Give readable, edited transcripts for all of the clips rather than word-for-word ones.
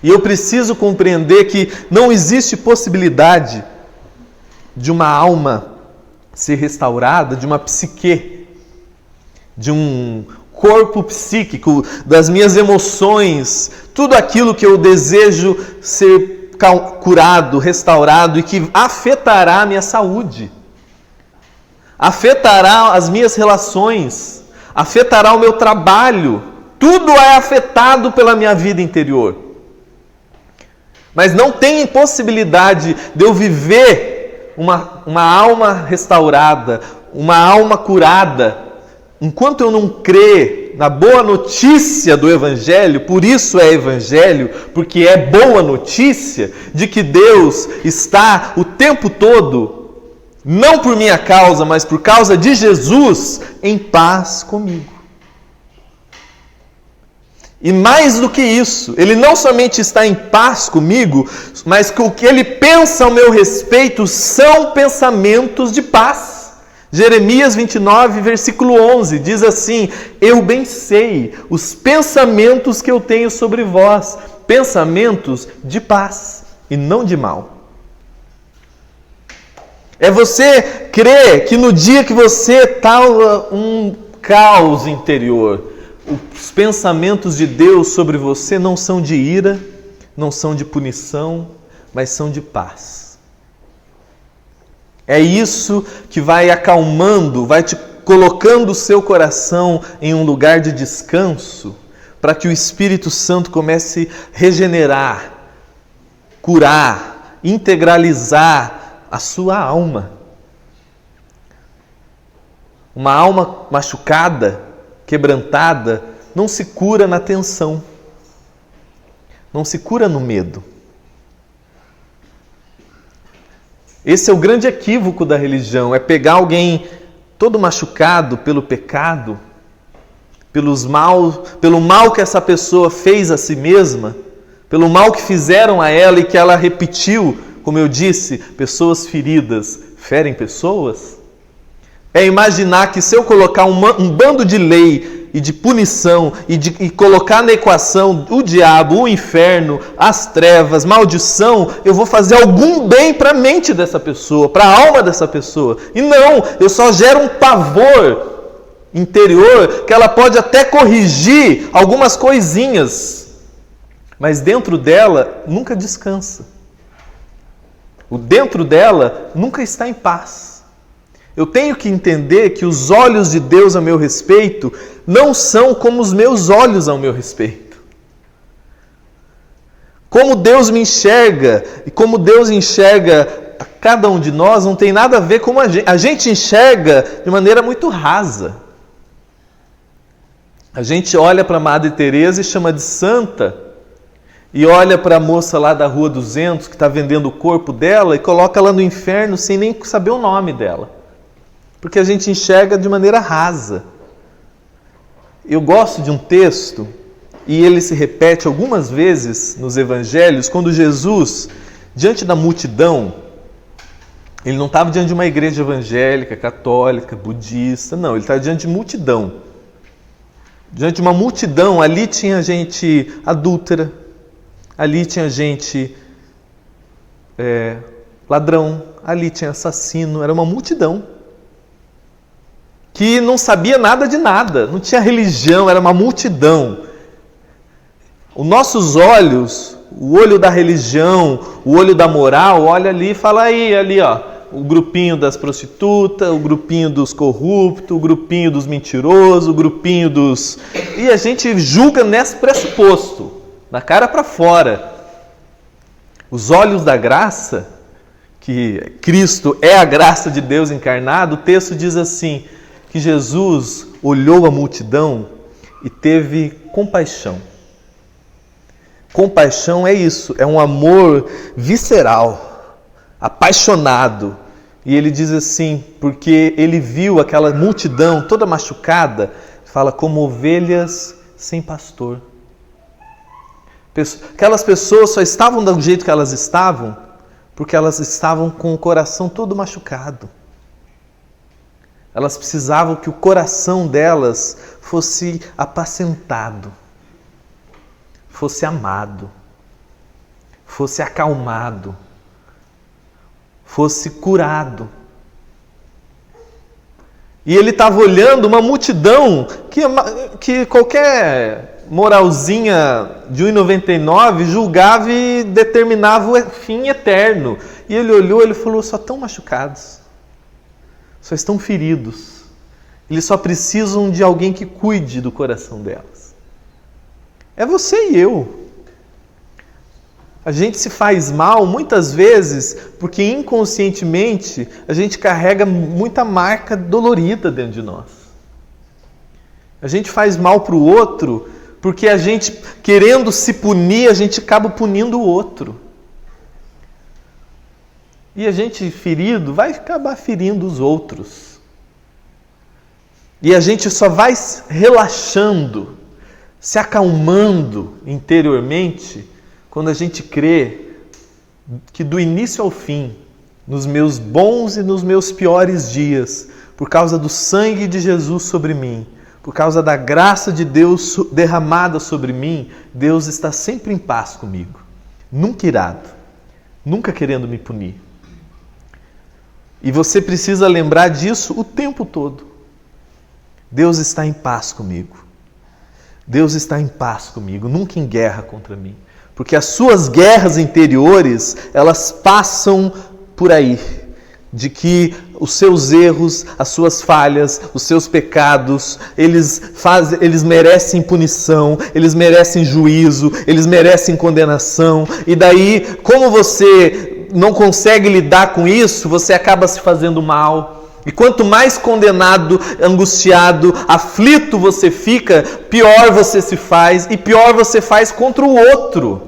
E eu preciso compreender que não existe possibilidade de uma alma ser restaurada, de uma psique, de um corpo psíquico, das minhas emoções, tudo aquilo que eu desejo ser curado, restaurado e que afetará a minha saúde, afetará as minhas relações, afetará o meu trabalho. Tudo é afetado pela minha vida interior. Mas não tem possibilidade de eu viver uma alma restaurada, uma alma curada, enquanto eu não crer na boa notícia do Evangelho. Por isso é Evangelho, porque é boa notícia de que Deus está o tempo todo, não por minha causa, mas por causa de Jesus, em paz comigo. E mais do que isso, Ele não somente está em paz comigo, mas que o que Ele pensa ao meu respeito são pensamentos de paz. Jeremias 29, versículo 11, diz assim: eu bem sei os pensamentos que eu tenho sobre vós, pensamentos de paz e não de mal. É você crer que no dia que você está um caos interior, os pensamentos de Deus sobre você não são de ira, não são de punição, mas são de paz. É isso que vai acalmando, vai te colocando o seu coração em um lugar de descanso, para que o Espírito Santo comece a regenerar, curar, integralizar a sua alma. Uma alma machucada, quebrantada, não se cura na tensão, não se cura no medo. Esse é o grande equívoco da religião, é pegar alguém todo machucado pelo pecado, pelo mal que essa pessoa fez a si mesma, pelo mal que fizeram a ela e que ela repetiu, como eu disse, pessoas feridas ferem pessoas. É imaginar que se eu colocar um bando de lei e de punição e colocar na equação o diabo, o inferno, as trevas, maldição, eu vou fazer algum bem para a mente dessa pessoa, para a alma dessa pessoa. E não, eu só gero um pavor interior que ela pode até corrigir algumas coisinhas, mas dentro dela nunca descansa. O dentro dela nunca está em paz. Eu tenho que entender que os olhos de Deus a meu respeito não são como os meus olhos ao meu respeito. Como Deus me enxerga e como Deus enxerga a cada um de nós não tem nada a ver com a gente. A gente enxerga de maneira muito rasa. A gente olha para a Madre Teresa e chama de santa, e olha para a moça lá da Rua 200 que está vendendo o corpo dela e coloca ela no inferno sem nem saber o nome dela. Porque a gente enxerga de maneira rasa. Eu gosto de um texto, e ele se repete algumas vezes nos evangelhos, quando Jesus, diante da multidão, ele não estava diante de uma igreja evangélica, católica, budista, não, ele estava diante de multidão. Diante de uma multidão, ali tinha gente adúltera, ali tinha gente ladrão, ali tinha assassino, era uma multidão que não sabia nada de nada, não tinha religião, era uma multidão. Os nossos olhos, o olho da religião, o olho da moral, olha ali e fala ali ó, o grupinho das prostitutas, o grupinho dos corruptos, o grupinho dos mentirosos, o grupinho dos... E a gente julga nesse pressuposto, da cara para fora. Os olhos da graça, que Cristo é a graça de Deus encarnado, o texto diz assim, que Jesus olhou a multidão e teve compaixão. Compaixão é isso, é um amor visceral, apaixonado. E ele diz assim, porque ele viu aquela multidão toda machucada, fala como ovelhas sem pastor. Aquelas pessoas só estavam do jeito que elas estavam, porque elas estavam com o coração todo machucado. Elas precisavam que o coração delas fosse apacentado, fosse amado. fosse acalmado, fosse curado. E ele estava olhando uma multidão que qualquer moralzinha de 1,99 julgava e determinava o fim eterno. E ele olhou e ele falou, só estão machucados, só estão feridos. Eles só precisam de alguém que cuide do coração delas. É você e eu. A gente se faz mal muitas vezes porque inconscientemente a gente carrega muita marca dolorida dentro de nós. A gente faz mal para o outro porque a gente, querendo se punir, a gente acaba punindo o outro. E a gente ferido vai acabar ferindo os outros. E a gente só vai relaxando, se acalmando interiormente quando a gente crê que do início ao fim, nos meus bons e nos meus piores dias, por causa do sangue de Jesus sobre mim, por causa da graça de Deus derramada sobre mim, Deus está sempre em paz comigo, nunca irado, nunca querendo me punir. E você precisa lembrar disso o tempo todo. Deus está em paz comigo. Deus está em paz comigo, nunca em guerra contra mim. Porque as suas guerras interiores, elas passam por aí. De que os seus erros, as suas falhas, os seus pecados, eles merecem punição, eles merecem juízo, eles merecem condenação. E daí, como você não consegue lidar com isso, você acaba se fazendo mal. E quanto mais condenado, angustiado, aflito você fica, pior você se faz e pior você faz contra o outro.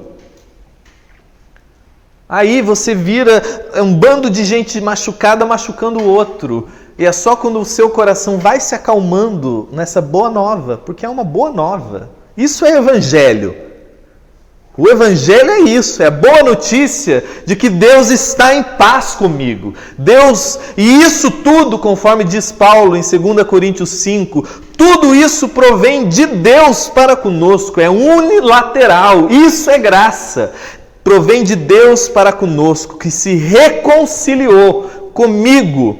Aí você vira um bando de gente machucada machucando o outro. E é só quando o seu coração vai se acalmando nessa boa nova, porque é uma boa nova. Isso é evangelho. O evangelho é isso, é a boa notícia de que Deus está em paz comigo. Deus, e isso tudo, conforme diz Paulo em 2 Coríntios 5, tudo isso provém de Deus para conosco, é unilateral, isso é graça. Provém de Deus para conosco, que se reconciliou comigo,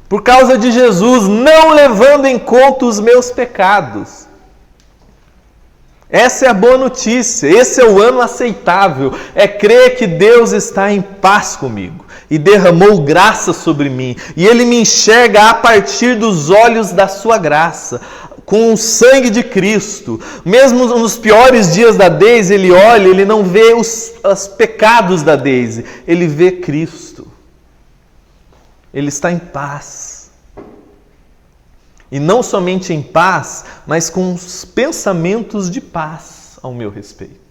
por causa de Jesus, não levando em conta os meus pecados. Essa é a boa notícia, esse é o ano aceitável, é crer que Deus está em paz comigo e derramou graça sobre mim, e Ele me enxerga a partir dos olhos da sua graça, com o sangue de Cristo. Mesmo nos piores dias da Deise, Ele olha, Ele não vê os pecados da Deise, Ele vê Cristo. Ele está em paz. E não somente em paz, mas com os pensamentos de paz ao meu respeito.